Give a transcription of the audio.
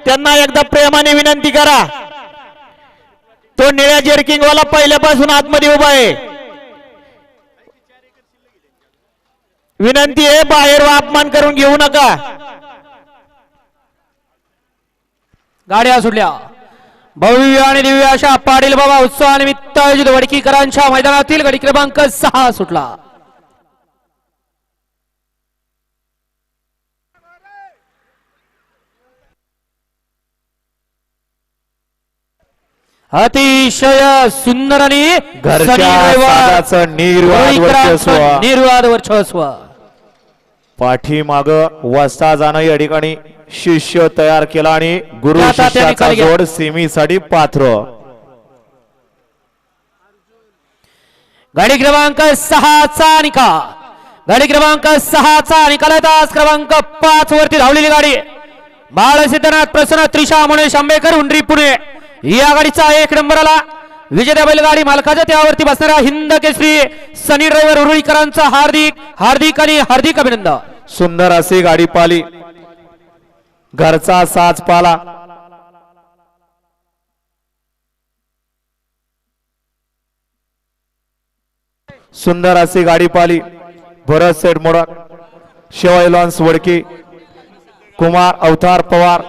त्यांना एकदा प्रेमाने विनंती करा। तो निळ्या जर्किंग वाला पहिल्यापासून आतमध्ये उभा आहे। विनंती आहे बाहेर अपमान करून घेऊ नका। गाड्या सुटल्या। भव्य आणि दिव्य अशा पाटील बाबा उत्सवानिमित्त आयोजित वडकीकरांच्या मैदानातील गाडी क्रमांक 6 सुटला। अतिशय सुंदर आणि निर्वाद वर्चस्व पाठीमाग वस्ता जाणं या ठिकाणी शिष्य तयार केला आणि गुरु शिष्याचा जोड सेमीसाठी पात्र। गाडी क्रमांक 6 चा निकाल। गाडी क्रमांक 6 चा निकाल तास क्रमांक 5 वरती धावलेली गाडी बाळसिद्धनाथ प्रसन्न त्रिशा मणेश आंबेकर उंडरी पुणे या गाडीचा 1 नंबरला विजेत्या बैलगाडी मालकाचा त्यावरती बसणारा हिंद केसरी सनी ड्रायव्हर उरुळीकरांचा हार्दिक अभिनंदन। सुंदर अशी गाडी पाली, घरचा साज पाला। सुंदर अशी गाडी पाली। भरत सेठ मोडक, शिवाय लॉन्स वडकी, कुमार अवतार पवार